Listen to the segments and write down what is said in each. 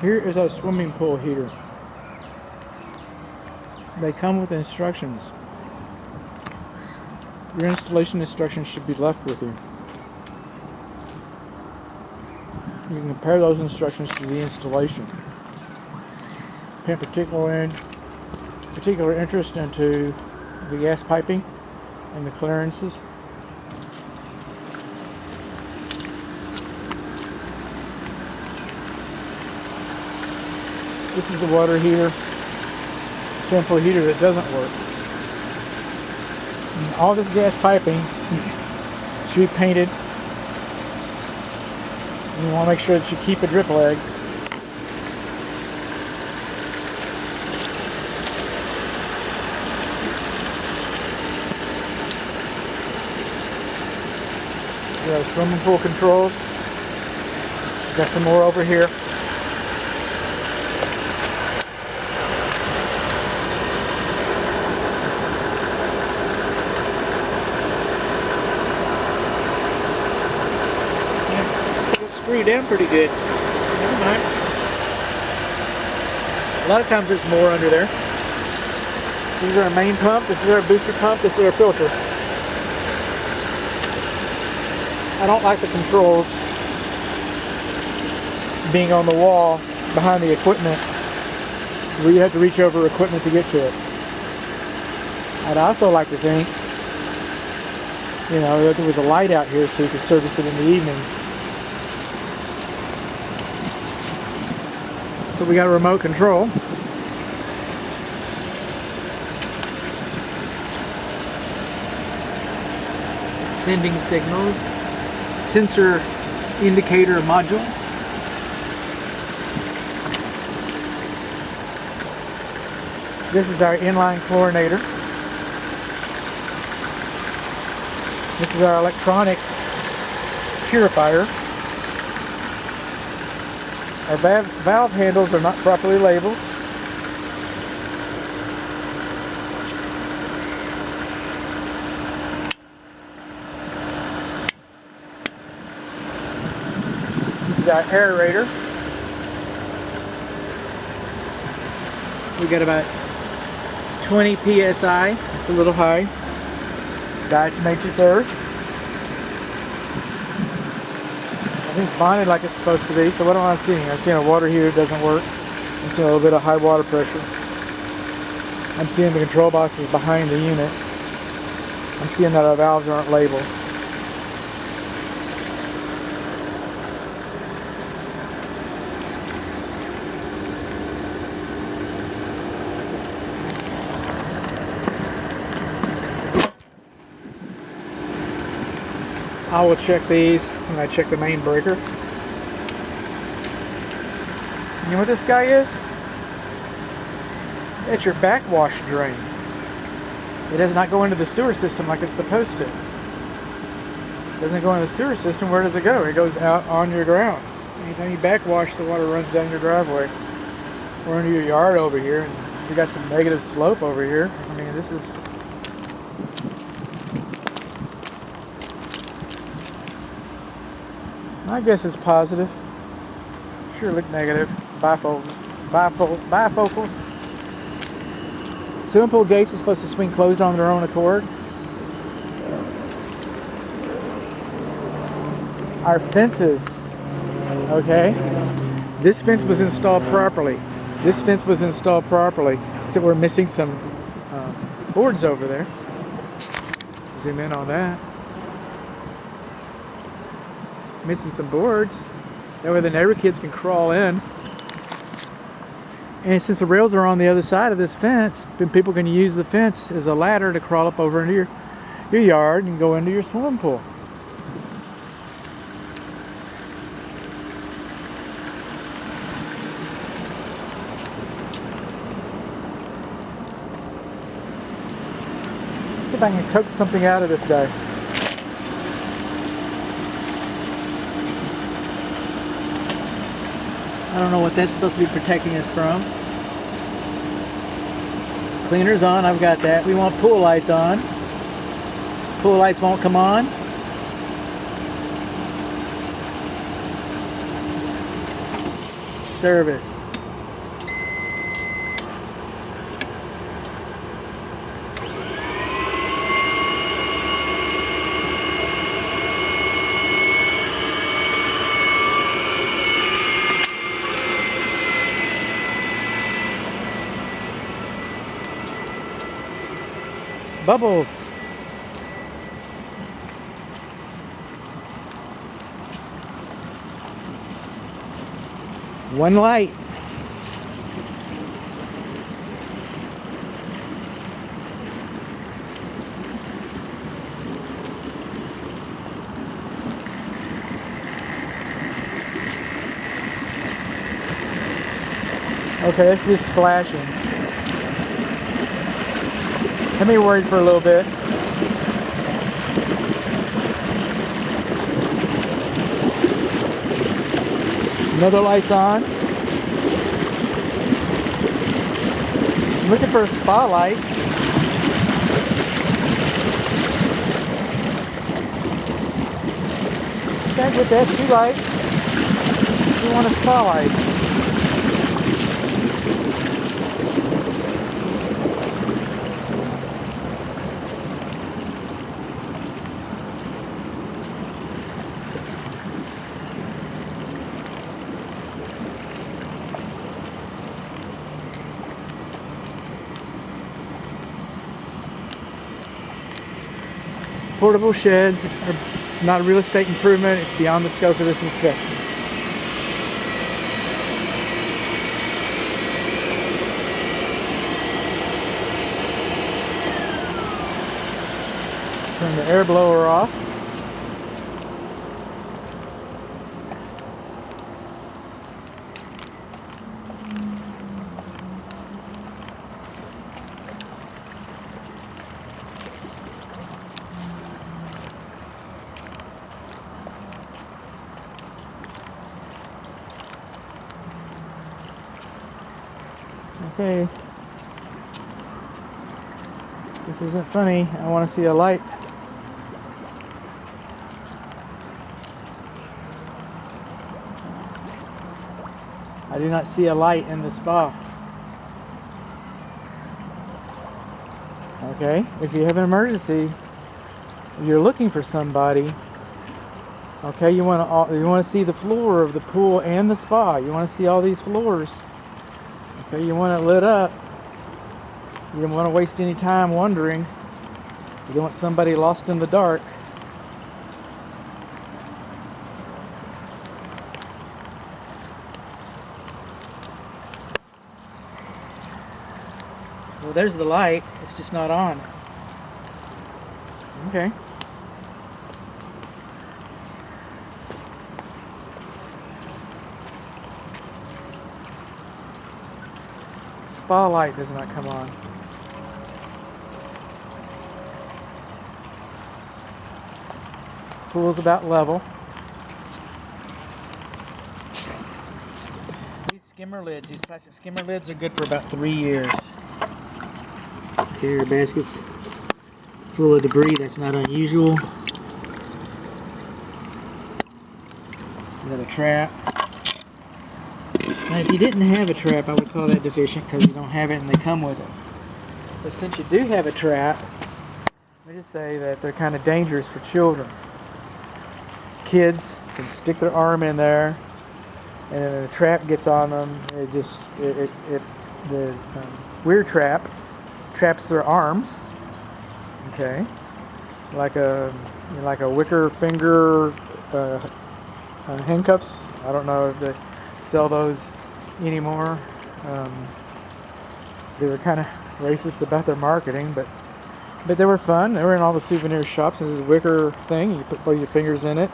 Here is our swimming pool heater. They come with instructions. Your installation instructions should be left with you. You can compare those instructions to the installation. Pay particular interest into the gas piping and the clearances. This is the water heater, simple heater that doesn't work. And all this gas piping should be painted. And you want to make sure that you keep a drip leg. We have swimming pool controls. Got some more over here. Screwed down pretty good. Never mind. A lot of times there's more under there. This is our main pump, this is our booster pump, this is our filter. I don't like the controls being on the wall behind the equipment where you have to reach over equipment to get to it. I'd also like to think, you know, that there was a light out here so you could service it in the evenings. So we got a remote control. Sending signals. Sensor indicator module. This is our inline chlorinator. This is our electronic purifier. Our valve handles are not properly labeled. This is our aerator. We got about 20 psi. It's a little high. It's diatomaceous earth. I think it's bonded like it's supposed to be, so what am I seeing? I'm seeing a water heater doesn't work. I'm seeing a little bit of high water pressure. I'm seeing the control boxes behind the unit. I'm seeing that our valves aren't labeled. I will check these when I check the main breaker. You know what this guy is? It's your backwash drain. It does not go into the sewer system like it's supposed to. It doesn't go into the sewer system. Where does it go? It goes out on your ground. Anytime you backwash, the water runs down your driveway or into your yard over here. And we got some negative slope over here. I mean, this is... I guess it's positive. Sure look negative. Bifocals. Swimming pool gates are supposed to swing closed on their own accord. Our fences, okay? This fence was installed properly. This fence was installed properly, except we're missing some boards over there. Zoom in on that. Missing some boards. That way the neighbor kids can crawl in. And since the rails are on the other side of this fence, then people can use the fence as a ladder to crawl up over into your yard and go into your swimming pool. See if I can coax something out of this guy. I don't know what that's supposed to be protecting us from. Cleaner's on, I've got that. We want pool lights on. Pool lights won't come on. service. Bubbles. One light. Okay, it's just splashing. Let me worry for a little bit. Another light's on. I'm looking for a spotlight. Can't get that. 2 lights. You want a spotlight. Portable sheds, it's not a real estate improvement, it's beyond the scope of this inspection. Turn the air blower off. Okay, this isn't funny. I want to see a light. I do not see a light in the spa. Okay, if you have an emergency, you're looking for somebody. Okay, you want to see the floor of the pool and the spa. You want to see all these floors. Okay, you want it lit up. You don't want to waste any time wondering. You don't want somebody lost in the dark. Well, there's the light. It's just not on. Okay. Spa light does not come on. Pool's about level. These skimmer lids, these plastic skimmer lids are good for about 3 years. Carrier baskets full of debris, that's not unusual. Got a trap. Now if you didn't have a trap, I would call that deficient because you don't have it and they come with it. But since you do have a trap, let me just say that they're kind of dangerous for children. Kids can stick their arm in there and then the trap gets on them. The weird trap traps their arms, okay, like a wicker finger handcuffs. I don't know if they sell those anymore. They were kind of racist about their marketing, but they were fun. They were in all the souvenir shops. This is a wicker thing. You put both your fingers in it,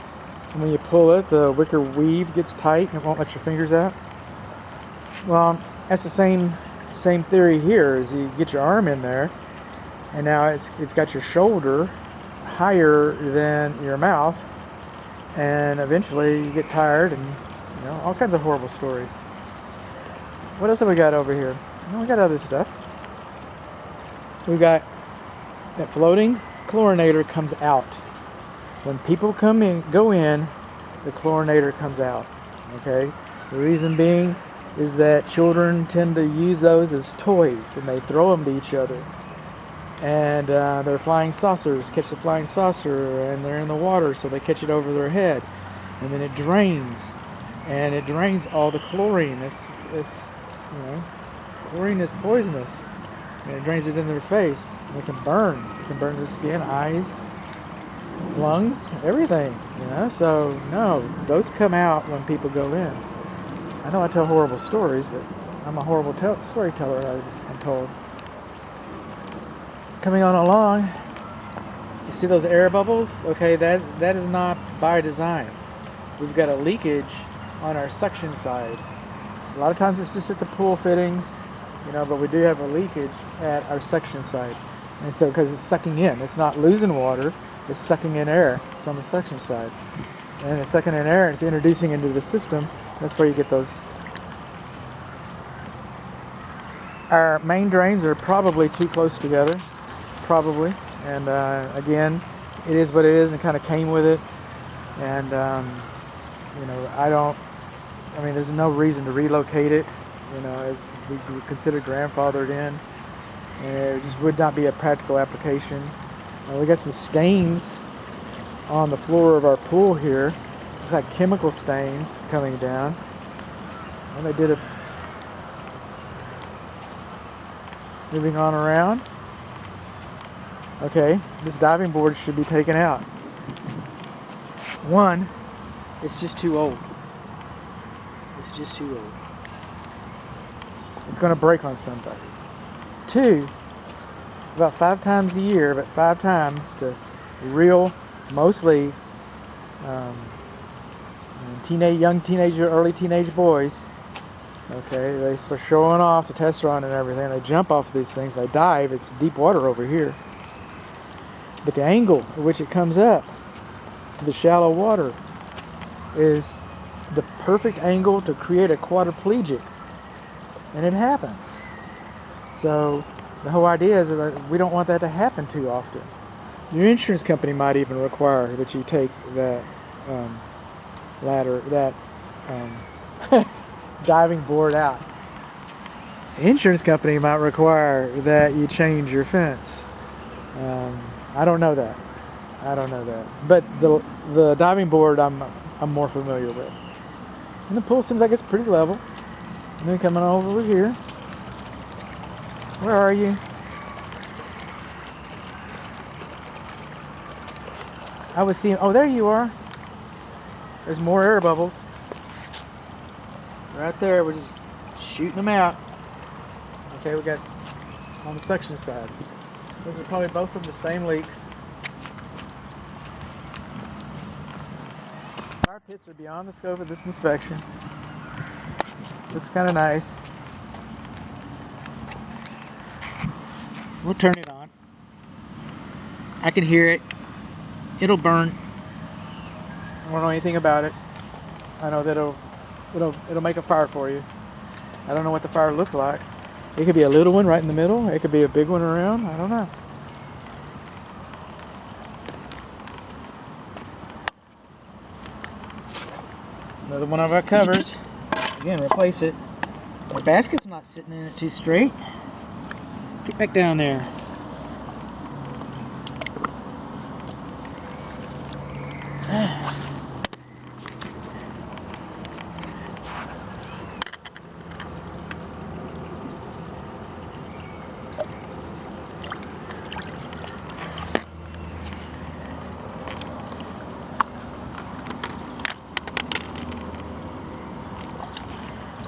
and when you pull it, the wicker weave gets tight and it won't let your fingers out. Well, that's the same theory here. Is you get your arm in there, and now it's got your shoulder higher than your mouth, and eventually you get tired, and all kinds of horrible stories. What else have we got over here? We got other stuff. We got that floating chlorinator comes out. When people go in, the chlorinator comes out. Okay? The reason being, is that children tend to use those as toys, and they throw them to each other. And they're flying saucers, catch the flying saucer, and they're in the water, so they catch it over their head. And then it drains, and it drains all the chlorine. Chlorine is poisonous, and it drains it in their face. And it can burn. It can burn their skin, eyes, lungs, everything. So no, those come out when people go in. I know I tell horrible stories, but I'm a horrible storyteller, I'm told. Coming on along, you see those air bubbles? Okay, that is not by design. We've got a leakage on our suction side. So a lot of times it's just at the pool fittings, but we do have a leakage at our suction side. And so, because it's sucking in, it's not losing water, it's sucking in air. It's on the suction side. And it's sucking in air, and it's introducing into the system. That's where you get those. Our main drains are probably too close together. Probably. And again, it is what it is, and kind of came with it. And there's no reason to relocate it, as we consider grandfathered in. And it just would not be a practical application. We got some stains on the floor of our pool here. It's like chemical stains coming down. And they did it. Moving on around. Okay, this diving board should be taken out. One, it's just too old. It's just too old. It's going to break on somebody. Two, about 5 times a year, but 5 times to real, mostly young teenager, early teenage boys. Okay, they start showing off the test run and everything. They jump off these things. They dive. It's deep water over here. But the angle at which it comes up to the shallow water is the perfect angle to create a quadriplegic. And it happens. So the whole idea is that we don't want that to happen too often. Your insurance company might even require that you take that diving board out. The insurance company might require that you change your fence. I don't know that. But the diving board I'm more familiar with. And the pool seems like it's pretty level. And then coming over here. Where are you? I was seeing. Oh, there you are. There's more air bubbles. Right there. We're just shooting them out. Okay, we got on the suction side. Those are probably both from the same leak. Fire pits are beyond the scope of this inspection. Looks kind of nice. We'll turn it on. I can hear it. It'll burn. I don't know anything about it. I know that it'll make a fire for you. I don't know what the fire looks like. It could be a little one right in the middle. It could be a big one around. I don't know. Another one of our covers. Again, replace it. Our basket's not sitting in it too straight. Get back down there.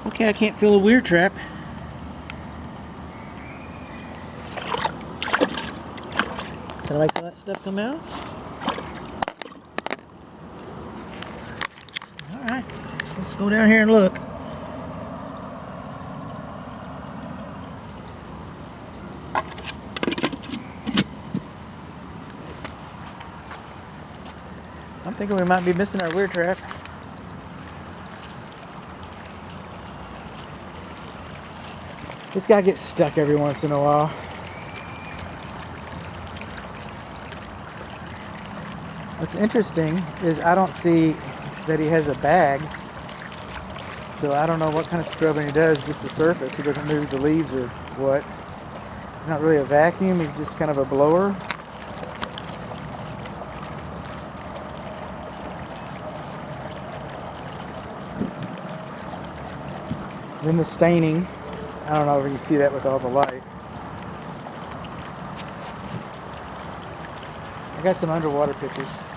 Okay, I can't feel a weir trap. Can I make that stuff come out? Alright, let's go down here and look. I'm thinking we might be missing our weir trap. This guy gets stuck every once in a while. What's interesting is I don't see that he has a bag So I don't know what kind of scrubbing he does, just the surface. He doesn't move the leaves or what. He's not really a vacuum, he's just kind of a blower. Then the staining, I don't know if you see that with all the light. I got some underwater pictures.